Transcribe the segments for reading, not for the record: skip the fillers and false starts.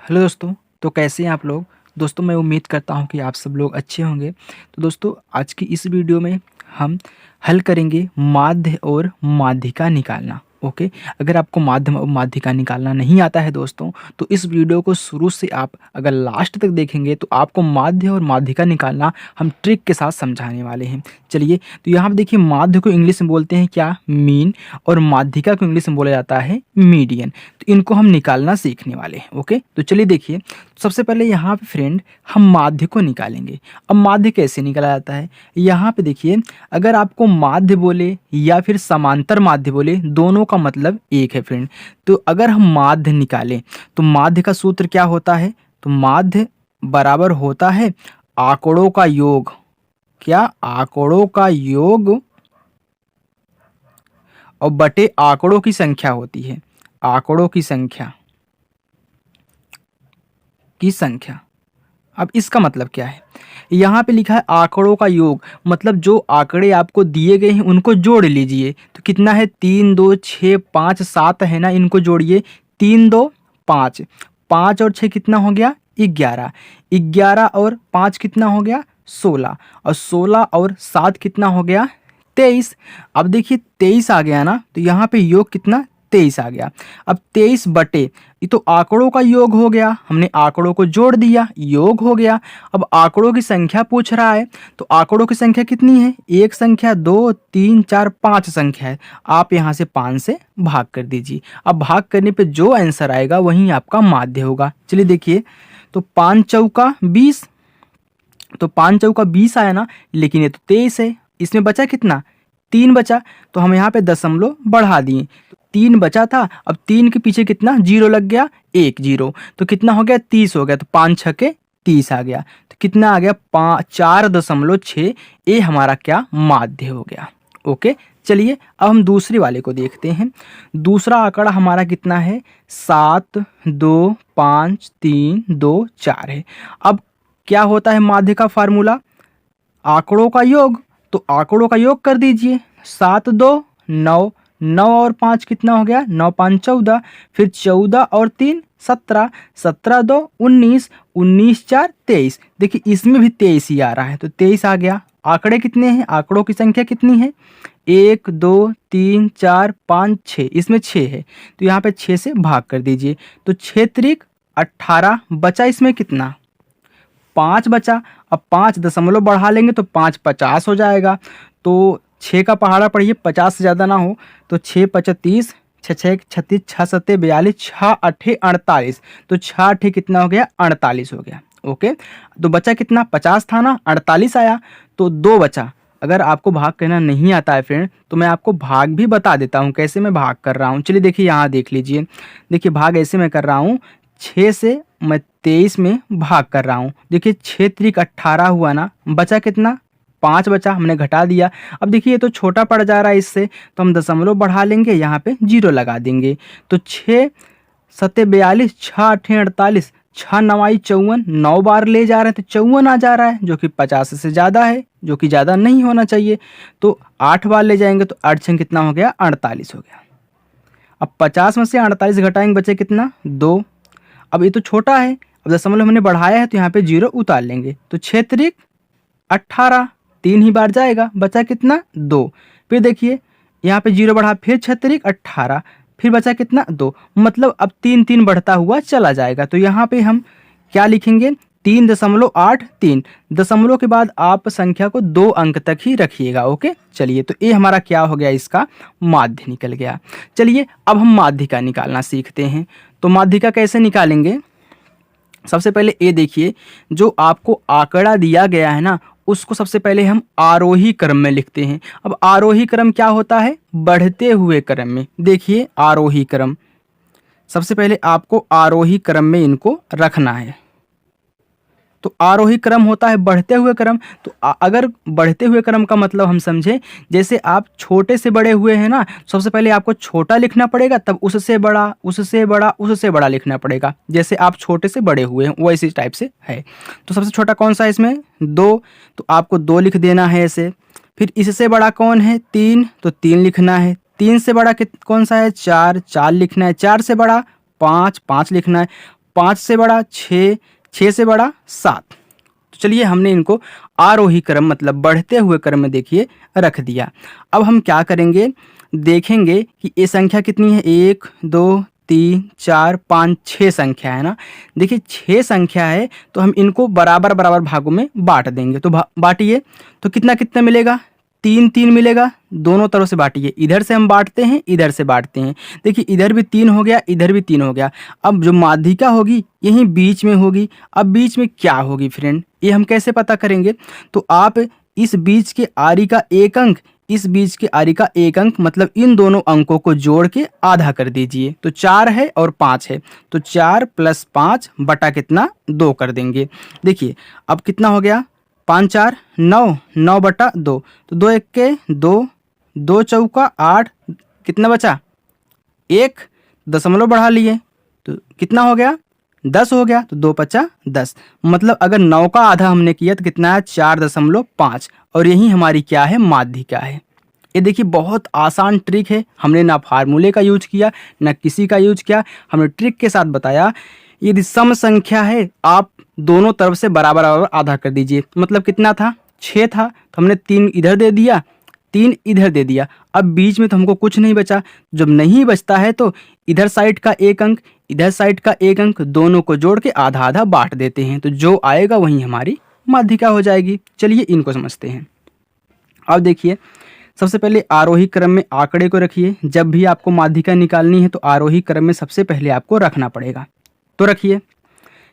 Hello दोस्तों। तो कैसे हैं आप लोग। दोस्तों मैं उम्मीद करता हूं कि आप सब लोग अच्छे होंगे। तो दोस्तों आज की इस वीडियो में हम हल करेंगे माध्य और माध्यिका निकालना। ओके। अगर आपको माध्य और माध्यिका निकालना नहीं आता है दोस्तों, तो इस वीडियो को शुरू से आप अगर लास्ट तक देखेंगे तो आपको माध्य और माध्यिका निकालना हम ट्रिक के साथ समझाने वाले हैं। चलिए, तो यहाँ पर देखिए, माध्य को इंग्लिश में बोलते हैं क्या, मीन, और माध्यिका को इंग्लिश में बोला जाता है मीडियन। तो इनको हम निकालना सीखने वाले हैं। ओके, तो चलिए देखिए, सबसे पहले यहाँ पे फ्रेंड हम माध्य को निकालेंगे। अब माध्य कैसे निकाला जाता है, यहाँ पे देखिए, अगर आपको माध्य बोले या फिर समांतर माध्य बोले, दोनों का मतलब एक है फ्रेंड। तो अगर हम माध्य निकालें तो माध्य का सूत्र क्या होता है, तो माध्य बराबर होता है आंकड़ों का योग। क्या, आंकड़ों का योग और बटे आंकड़ों की संख्या होती है। आंकड़ों की संख्या। अब इसका मतलब क्या है, यहाँ पे लिखा है आंकड़ों का योग, मतलब जो आंकड़े आपको दिए गए हैं उनको जोड़ लीजिए। तो कितना है, 3 2 6 5 7 है ना, इनको जोड़िए। 3 2 5, 5 और 6 कितना हो गया, 11। 11 और 5 कितना हो गया, 16। और 16 और 7 कितना हो गया, 23। अब देखिए 23 आ गया ना, तो यहाँ पे योग कितना, 23 आ गया। अब 23 बटे, ये तो आंकड़ों का योग हो गया, हमने आंकड़ों को जोड़ दिया, योग हो गया। अब आंकड़ों की संख्या पूछ रहा है, तो आंकड़ों की संख्या कितनी है, एक संख्या, 2 3 4 5 संख्या है। आप यहाँ से 5 से भाग कर दीजिए। अब भाग करने पे जो आंसर आएगा वही आपका माध्य होगा। चलिए देखिए, तो 5 चौका 20, तो 5 चौका 20 आया ना, लेकिन ये तो 23 है। इसमें बचा कितना, 3 बचा, तो हम यहाँ पे दशमलव बढ़ा दिए। 3 बचा था, अब 3 के पीछे कितना जीरो लग गया, 1 जीरो, तो कितना हो गया, 30 हो गया। तो 5 छके 30 आ गया, तो कितना आ गया, 4.6। ये हमारा क्या, माध्य हो गया। ओके, चलिए अब हम दूसरे वाले को देखते हैं। दूसरा आंकड़ा हमारा कितना है, 7 2 5 3 2 4 है। अब क्या होता है माध्य का फार्मूला, आंकड़ों का योग, तो आंकड़ों का योग कर दीजिए। 7 2 9, 9 और 5 कितना हो गया, 9 5 14, फिर 14 और 3 17, 17 2 19, 19 4 23। देखिए इसमें भी 23 ही आ रहा है, तो 23 आ गया। आंकड़े कितने हैं, आंकड़ों की संख्या कितनी है, 1 2 3 4 5 6, इसमें 6 है, तो यहाँ पे 6 से भाग कर दीजिए। तो 6 त्रिक 18, बचा इसमें कितना, 5 बचा। अब 5 दशमलव बढ़ा लेंगे तो 5 50 हो जाएगा। तो 6 का पहाड़ा पढ़िए, 50 से ज़्यादा ना हो, तो 6 5 30, 6 6 36, 6 7 42, 6 8 48, तो 6 8 कितना हो गया, 48 हो गया। ओके, तो बचा कितना, 50 था ना, 48 आया, तो 2 बचा। अगर आपको भाग करना नहीं आता है फ्रेंड, तो मैं आपको भाग भी बता देता हूँ कैसे मैं भाग कर रहा हूँ। चलिए देखिए, यहाँ देख लीजिए, देखिए भाग ऐसे मैं कर रहा हूँ, 6 से मैं 23 में भाग कर रहा हूँ। देखिए 6 त्रिक 18 हुआ ना, बचा कितना, 5 बचा, हमने घटा दिया। अब देखिए ये तो छोटा पड़ जा रहा है इससे, तो हम दशमलव बढ़ा लेंगे, यहाँ पे जीरो लगा देंगे। तो 6 7 42, 6 8 48, 6 9 54, 9 बार ले जा रहे हैं तो 54 आ जा रहा है, जो कि 50 से ज़्यादा है, जो कि ज़्यादा नहीं होना चाहिए। तो 8 बार ले जाएंगे तो 8 6 कितना हो गया, 48 हो गया। अब 50 में से 48 घटाएंगे, बचे कितना, 2। अब ये तो छोटा है, अब दशमलव हमने बढ़ाया है तो यहाँ पे जीरो उतार लेंगे। तो 6 त्रिक 18, 3 ही बार जाएगा, बचा कितना, 2। फिर देखिए यहाँ पे जीरो बढ़ा, फिर 6 त्रिक 18, फिर बचा कितना, 2। मतलब अब 3 3 बढ़ता हुआ चला जाएगा। तो यहाँ पे हम क्या लिखेंगे, 3.83। दशमलव के बाद आप संख्या को 2 अंक तक ही रखिएगा। ओके, चलिए, तो ये हमारा क्या हो गया, इसका माध्य निकल गया। चलिए अब हम माध्यिका निकालना सीखते हैं। तो माध्यिका कैसे निकालेंगे, सबसे पहले ये देखिए, जो आपको आंकड़ा दिया गया है ना, उसको सबसे पहले हम आरोही क्रम में लिखते हैं। अब आरोही क्रम क्या होता है, बढ़ते हुए क्रम में। देखिए आरोही क्रम, सबसे पहले आपको आरोही क्रम में इनको रखना है। तो आरोही क्रम होता है बढ़ते हुए क्रम। तो अगर बढ़ते हुए क्रम का मतलब हम समझे, जैसे आप छोटे से बड़े हुए हैं ना, सबसे पहले आपको छोटा लिखना पड़ेगा, तब उससे बड़ा, उससे बड़ा, उससे बड़ा लिखना पड़ेगा। जैसे आप छोटे से बड़े हुए हैं वैसे टाइप से है। तो सबसे छोटा कौन सा है इसमें, 2, तो आपको 2 लिख देना है ऐसे। फिर इससे बड़ा कौन है, 3, तो 3 लिखना है। 3 से बड़ा कौन सा है, 4, 4 लिखना है। 4 से बड़ा 5, 5 लिखना है। 5 से बड़ा 6, 6 से बड़ा 7। तो चलिए हमने इनको आरोही क्रम मतलब बढ़ते हुए क्रम में देखिए रख दिया। अब हम क्या करेंगे, देखेंगे कि ये संख्या कितनी है, 1 2 3 4 5 6 संख्या है ना। देखिए 6 संख्या है तो हम इनको बराबर बराबर भागों में बांट देंगे। तो बांटिए, तो कितना कितना मिलेगा, 3 3 मिलेगा। दोनों तरफ से बांटिए, इधर से हम बांटते हैं, इधर से बांटते हैं। देखिए इधर भी 3 हो गया, इधर भी 3 हो गया। अब जो माध्यिका होगी यहीं बीच में होगी। अब बीच में क्या होगी फ्रेंड, ये हम कैसे पता करेंगे। तो आप इस बीच के आरी का एक अंक, इस बीच के आरी का एक अंक मतलब इन दोनों अंकों को जोड़ के आधा कर दीजिए। तो 4 है और 5 है, तो 4 + 5 बटा कितना, 2 कर देंगे। देखिए अब कितना हो गया, 5 4 9, 9 बटा 2, तो 2 1 के 2, 2 चौका 8, कितना बचा, 1 दशमलव बढ़ा लिए तो कितना हो गया, 10 हो गया। तो 2 5 10, मतलब अगर 9 का आधा हमने किया तो कितना है, 4.5। और यही हमारी क्या है, माध्यिका है। ये देखिए बहुत आसान ट्रिक है, हमने ना फार्मूले का यूज किया ना किसी का यूज किया, हमने ट्रिक के साथ बताया। यदि सम संख्या है आप दोनों तरफ से बराबर बराबर आधा कर दीजिए। मतलब कितना था, 6 था, तो हमने 3 इधर दे दिया, 3 इधर दे दिया। अब बीच में तो हमको कुछ नहीं बचा। जब नहीं बचता है तो इधर साइड का एक अंक, इधर साइड का एक अंक, दोनों को जोड़ के आधा आधा बांट देते हैं। तो जो आएगा वही हमारी माध्यिका हो जाएगी। चलिए इनको समझते हैं। अब देखिए सबसे पहले आरोही क्रम में आंकड़े को रखिए। जब भी आपको माध्यिका निकालनी है तो आरोही क्रम में सबसे पहले आपको रखना पड़ेगा। तो रखिए,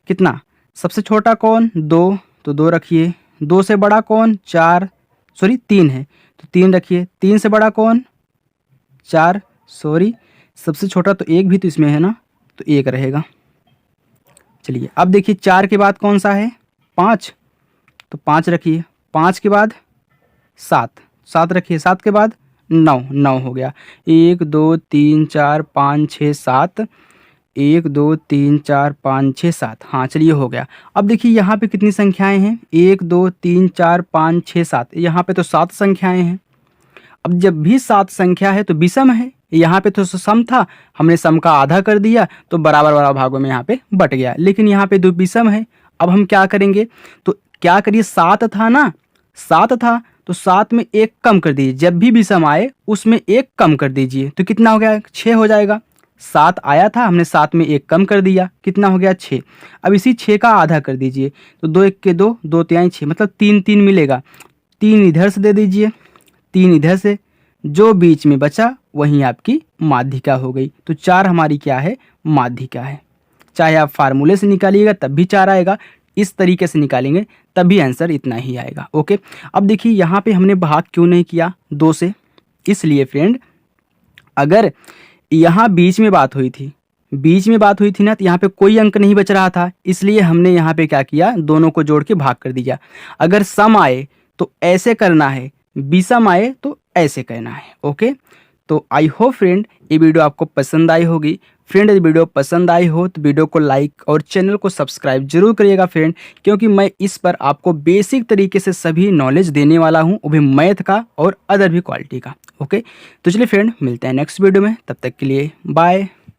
कितना, सबसे छोटा कौन, 2, तो 2 रखिए। 2 से बड़ा कौन, 3 है, तो 3 रखिए। 3 से बड़ा कौन, 4, सबसे छोटा तो 1 भी तो इसमें है ना, तो 1 रहेगा। चलिए अब देखिए 4 के बाद कौन सा है, 5, तो 5 रखिए। 5 के बाद 7 रखिए। 7 के बाद 9 हो गया। 1 2 3 4 5 6 7, 1 2 3 4 5 6 7। हाँ चलिए हो गया। अब देखिए यहाँ पे कितनी संख्याएं हैं, 1 2 3 4 5 6 7, यहाँ पे तो 7 संख्याएं हैं। अब जब भी 7 संख्या है तो विषम है। यहाँ पे तो सम था, हमने सम का आधा कर दिया तो बराबर बराबर भागों में यहाँ पे बट गया। लेकिन यहाँ पे 2 विषम है। अब हम क्या करेंगे, तो क्या करिए, 7 था ना, 7 था तो 7 में 1 कम कर दीजिए। जब भी विषम आए उसमें 1 कम कर दीजिए। तो कितना हो गया, 6 हो जाएगा। 7 आया था, हमने 7 में 1 कम कर दिया, कितना हो गया, 6। अब इसी 6 का आधा कर दीजिए। तो 2 1 के 2, 2 3 6, मतलब 3 3 मिलेगा। 3 इधर से दे दीजिए, 3 इधर से, जो बीच में बचा वहीं आपकी माध्यिका हो गई। तो 4 हमारी क्या है, माध्यिका है। चाहे आप फार्मूले से निकालिएगा तब भी 4 आएगा, इस तरीके से निकालेंगे तब भी आंसर इतना ही आएगा। ओके, अब देखिए यहाँ पे हमने भाग क्यों नहीं किया 2 से, इसलिए फ्रेंड अगर यहाँ बीच में बात हुई थी ना, तो यहाँ पे कोई अंक नहीं बच रहा था, इसलिए हमने यहाँ पे क्या किया, दोनों को जोड़ के भाग कर दिया। अगर सम आए तो ऐसे करना है, विषम आए तो ऐसे करना है। ओके, तो आई होप फ्रेंड ये वीडियो आपको पसंद आई होगी। फ्रेंड यदि वीडियो पसंद आई हो तो वीडियो को लाइक और चैनल को सब्सक्राइब जरूर करिएगा फ्रेंड, क्योंकि मैं इस पर आपको बेसिक तरीके से सभी नॉलेज देने वाला हूं, वो भी मैथ का और अदर भी क्वालिटी का। ओके, तो चलिए फ्रेंड मिलते हैं नेक्स्ट वीडियो में, तब तक के लिए बाय।